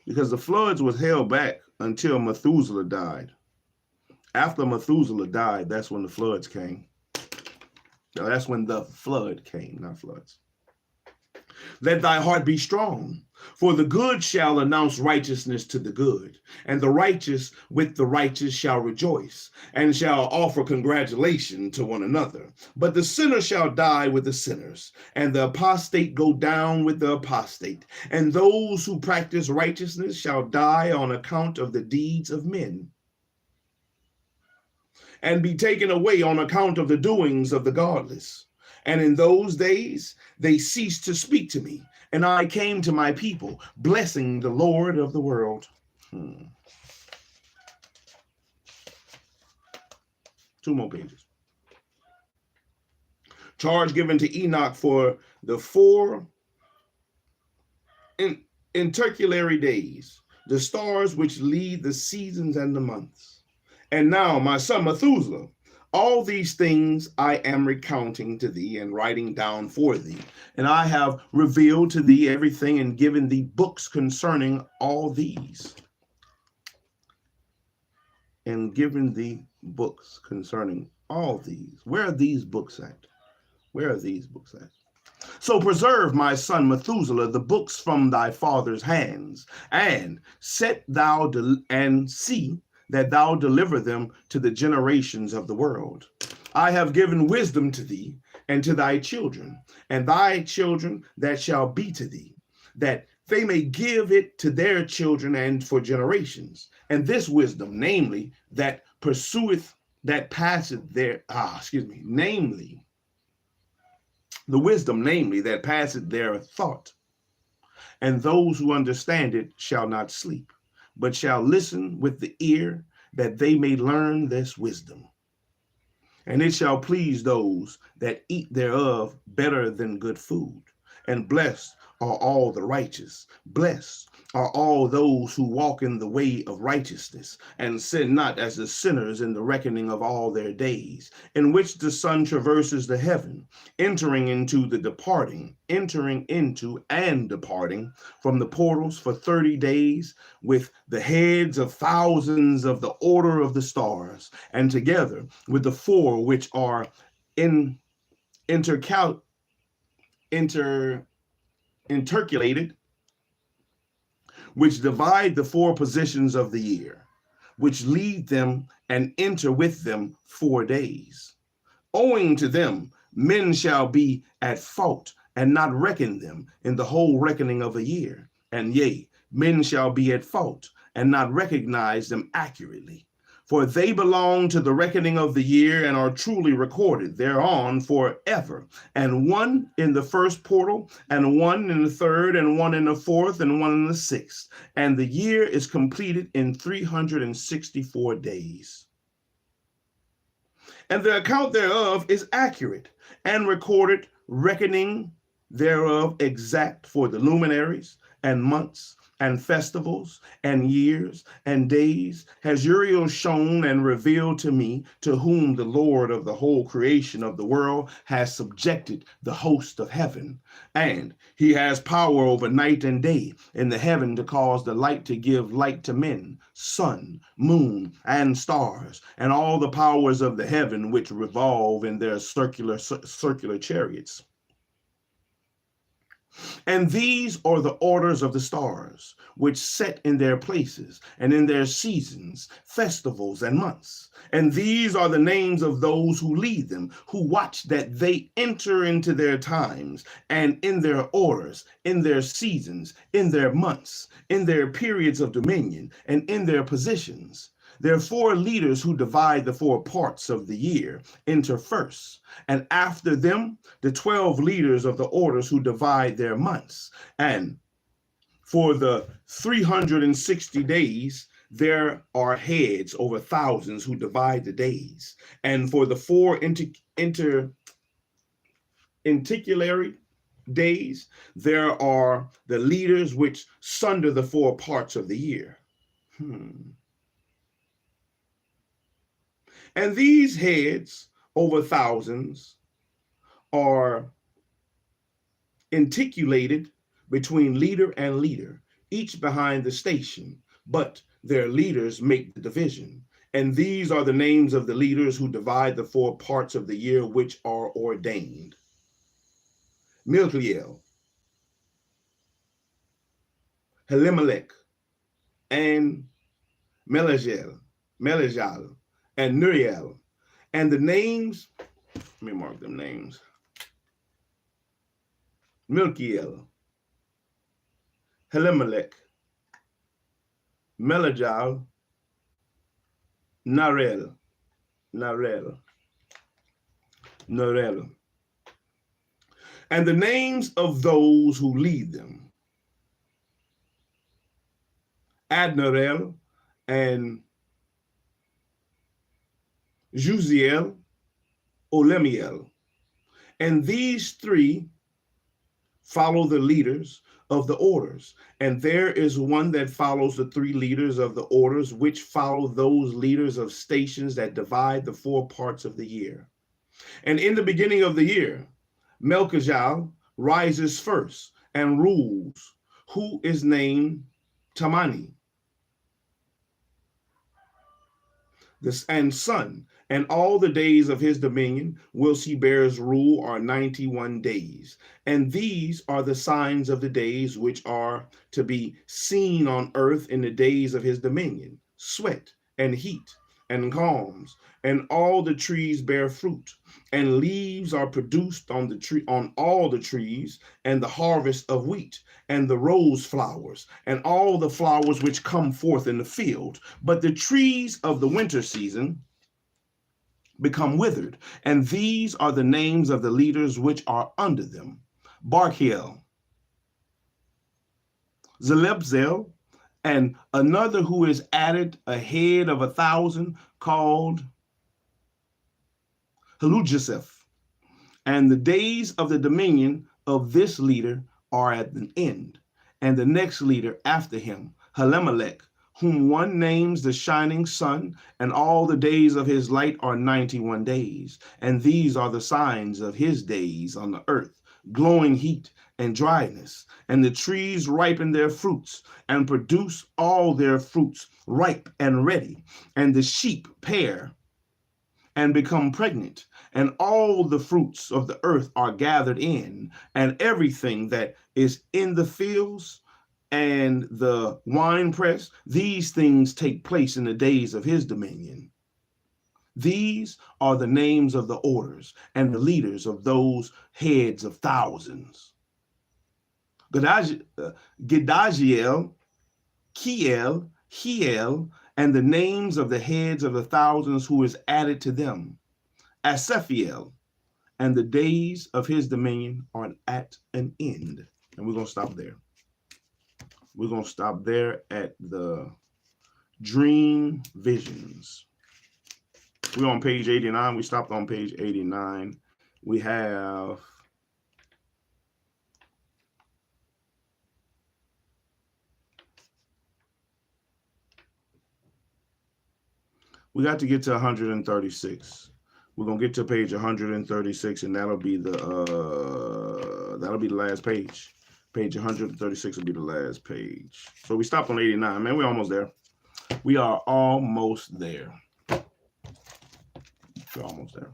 because the floods was held back until Methuselah died. After Methuselah died, that's when the floods came. That's when the flood came, not floods. Let thy heart be strong, for the good shall announce righteousness to the good, and the righteous with the righteous shall rejoice, and shall offer congratulation to one another. But the sinner shall die with the sinners, and the apostate go down with the apostate. And those who practice righteousness shall die on account of the deeds of men, and be taken away on account of the doings of the godless. And in those days they ceased to speak to me, and I came to my people, blessing the Lord of the world. 2 more pages. Charge given to Enoch for the 4 intercalary days, the stars which lead the seasons and the months. And now, my son Methuselah, all these things I am recounting to thee and writing down for thee. And I have revealed to thee everything and given thee books concerning all these. And given thee books concerning all these. Where are these books at? Where are these books at? So preserve, my son Methuselah, the books from thy father's hands, and set thou and see that thou deliver them to the generations of the world. I have given wisdom to thee and to thy children, and thy children that shall be to thee, that they may give it to their children and for generations. And this wisdom, namely, that pursueth, that passeth their, namely, the wisdom, namely, that passeth their thought. And those who understand it shall not sleep, but shall listen with the ear, that they may learn this wisdom. And it shall please those that eat thereof better than good food. And blessed are all the righteous. Blessed are all those who walk in the way of righteousness, and sin not as the sinners in the reckoning of all their days, in which the sun traverses the heaven, entering into and departing from the portals for 30 days, with the heads of thousands of the order of the stars, and together with the 4 which are intercalated, which divide the 4 positions of the year, which lead them and enter with them 4 days. Owing to them, men shall be at fault and not reckon them in the whole reckoning of a year. And yea, men shall be at fault and not recognize them accurately. For they belong to the reckoning of the year and are truly recorded thereon forever. And 1 in the 1st portal, and 1 in the 3rd, and 1 in the 4th, and 1 in the 6th. And the year is completed in 364 days. And the account thereof is accurate, and recorded, reckoning thereof exact for the luminaries, and months, and festivals, and years, and days, has Uriel shown and revealed to me, to whom the Lord of the whole creation of the world has subjected the host of heaven. And he has power over night and day in the heaven, to cause the light to give light to men, sun, moon, and stars, and all the powers of the heaven which revolve in their circular chariots. And these are the orders of the stars, which set in their places and in their seasons, festivals, and months. And these are the names of those who lead them, who watch that they enter into their times, and in their orders, in their seasons, in their months, in their periods of dominion, and in their positions. There are 4 leaders who divide the 4 parts of the year into first, and after them, the 12 leaders of the orders who divide their months, and For the 360 days, there are heads over thousands who divide the days. And for the four inticulary days, there are the leaders which sunder the four parts of the year. And these heads over thousands are inticulated between leader and leader, each behind the station, but their leaders make the division. And these are the names of the leaders who divide the four parts of the year which are ordained. Milkiel, Elimelech, and Melejal, and Nuriel. And the names, let me mark them names. Milkiel, Elimelech, Melejal, Narel. And the names of those who lead them. Adnarel and Juziel, Olemiel. And these three follow the leaders of the orders. And there is one that follows the three leaders of the orders, which follow those leaders of stations that divide the four parts of the year. And in the beginning of the year, Melchijal rises first and rules, who is named Tamani, and son, and all the days of his dominion whilst he bears rule are 91 days. And these are the signs of the days which are to be seen on earth in the days of his dominion: sweat and heat and calms, and all the trees bear fruit, and leaves are produced on the tree, on all the trees, and the harvest of wheat, and the rose flowers, and all the flowers which come forth in the field. But the trees of the winter season become withered, and these are the names of the leaders which are under them: Barkiel, Zelebzel, and another who is added ahead of 1,000, called Halujaseph. And the days of the dominion of this leader are at an end. And the next leader after him, Halemelech, whom one names the shining sun, and all the days of his light are 91 days. And these are the signs of his days on the earth: glowing heat and dryness, and the trees ripen their fruits and produce all their fruits ripe and ready, and the sheep pair and become pregnant, and all the fruits of the earth are gathered in, and everything that is in the fields and the winepress, these things take place in the days of his dominion. These are the names of the orders and the leaders of those heads of thousands: Gedajiel, Kiel, Hiel, and the names of the heads of the thousands who is added to them: Asaphiel, and the days of his dominion are at an end. And we're going to stop there. We're going to stop there at the dream visions. We're on page 89. We stopped on page 89. We have we got to get to 136. We're gonna get to page 136, and that'll be the last page. Page 136 will be the last page. So we stopped on 89. Man, we're almost there. We are almost there. We're almost there.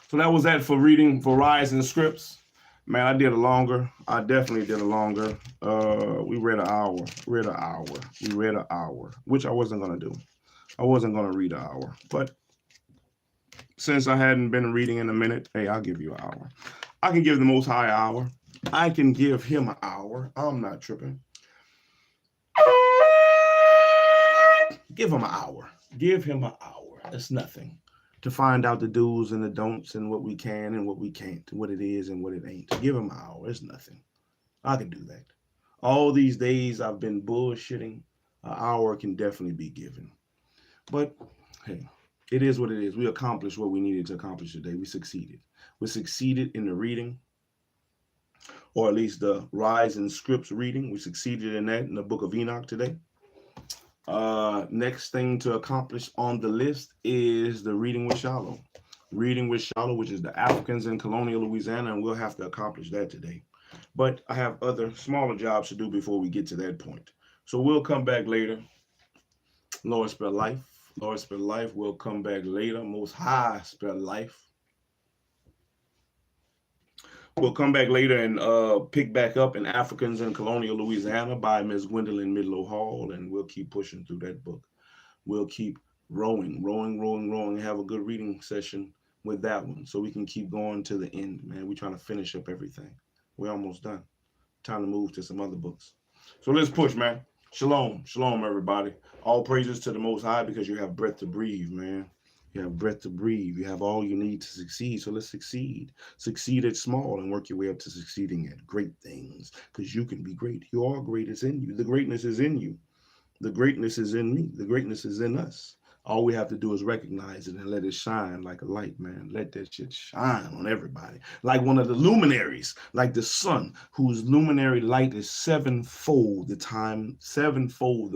So that was that for reading Verizon scripts. Man, I did a longer. I definitely did a longer. We read an hour. We read an hour, which I wasn't gonna do. I wasn't gonna read an hour, but since I hadn't been reading in a minute, hey, I'll give you an hour. I can give the Most High an hour. I can give him an hour. I'm not tripping. Give him an hour. Give him an hour. It's nothing to find out the do's and the don'ts and what we can and what we can't, what it is and what it ain't. Give him an hour. It's nothing. I can do that. All these days I've been bullshitting. An hour can definitely be given. But hey, it is what it is. We accomplished what we needed to accomplish today. We succeeded. We succeeded in the reading, or at least the Rise in Scripts reading. We succeeded in that in the book of Enoch today. Next thing to accomplish on the list is the reading with Shalom. Reading with Shalom, which is the Africans in colonial Louisiana, and we'll have to accomplish that today. But I have other smaller jobs to do before we get to that point. So we'll come back later. Lord spell life. Lord spell life. We'll come back later. Most High spell life. We'll come back later and pick back up in Africans in Colonial Louisiana by Miss Gwendolyn Midlow Hall, and we'll keep pushing through that book. We'll keep rowing, have a good reading session with that one so we can keep going to the end, man. We're trying to finish up everything. We're almost done. Time to move to some other books. So let's push, man. Shalom, everybody. All praises to the Most High because you have breath to breathe, man. You have breath to breathe. You have all you need to succeed. So let's succeed. Succeed at small and work your way up to succeeding at great things because you can be great. You are great. It's in you. The greatness is in you. The greatness is in me. The greatness is in us. All we have to do is recognize it and let it shine like a light, man. Let that shit shine on everybody. Like one of the luminaries, like the sun, whose luminary light is sevenfold the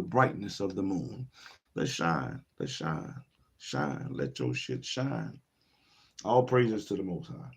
brightness of the moon. Let's shine. Let's shine. Shine. Let your shit shine. All praises to the Most High.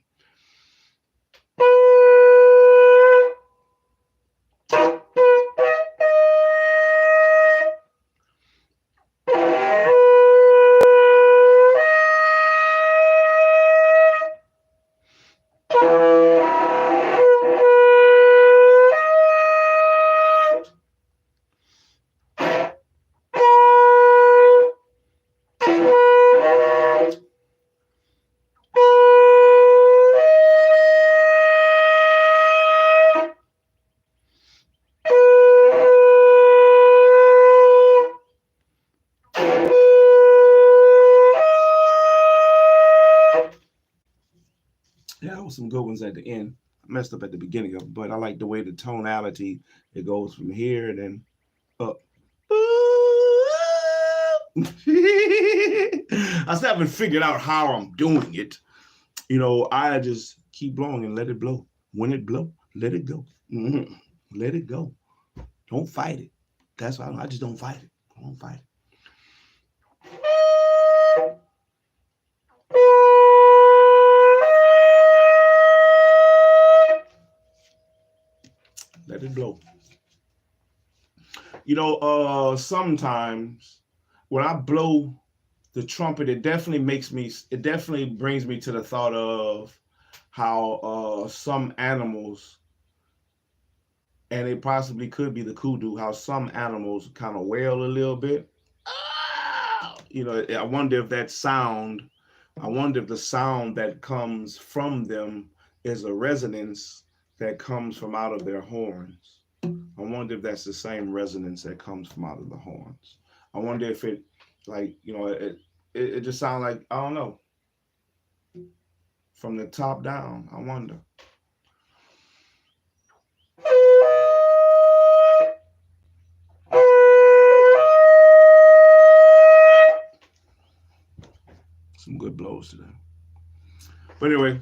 Some good ones at the end. I messed up at the beginning of it, but I like the way the tonality, it goes from here and then up. I still haven't figured out how I'm doing it. You know, I just keep blowing and let it blow. When it blow, let it go. Mm-hmm. Let it go. Don't fight it. That's why I just don't fight it. I don't fight it. Let it blow. You know, sometimes when I blow the trumpet, it definitely brings me to the thought of how some animals, and it possibly could be the kudu, how some animals kind of wail a little bit. You know, I wonder if the sound that comes from them is a resonance that comes from out of their horns. I wonder if that's the same resonance that comes from out of the horns. I wonder if it, like, you know, it just sounds like, I don't know, from the top down. I wonder. Some good blows today. But anyway,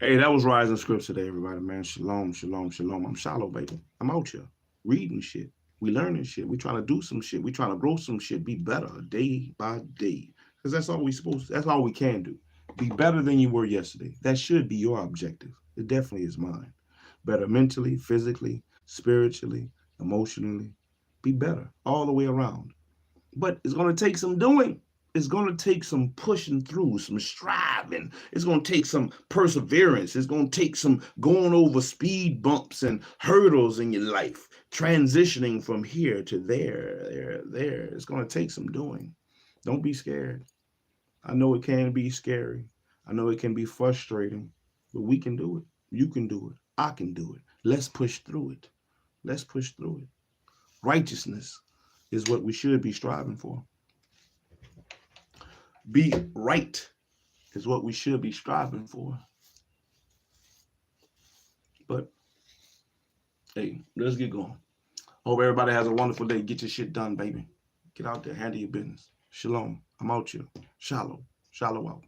hey, that was Rising Scripts today, everybody, man. Shalom. I'm Shalom, baby. I'm out here reading shit. We learning shit. We trying to do some shit. We trying to grow some shit. Be better day by day. Because that's all that's all we can do. Be better than you were yesterday. That should be your objective. It definitely is mine. Better mentally, physically, spiritually, emotionally. Be better all the way around. But it's going to take some doing. It's going to take some pushing through, some striving. It's going to take some perseverance. It's going to take some going over speed bumps and hurdles in your life, transitioning from here to there. It's going to take some doing. Don't be scared. I know it can be scary. I know it can be frustrating, but we can do it. You can do it. I can do it. Let's push through it. Let's push through it. Righteousness is what we should be striving for. Be right is what we should be striving for. But hey, let's get going. Hope everybody has a wonderful day. Get your shit done, baby. Get out there, handle your business. Shalom. I'm out here. Shalom. Shalom out.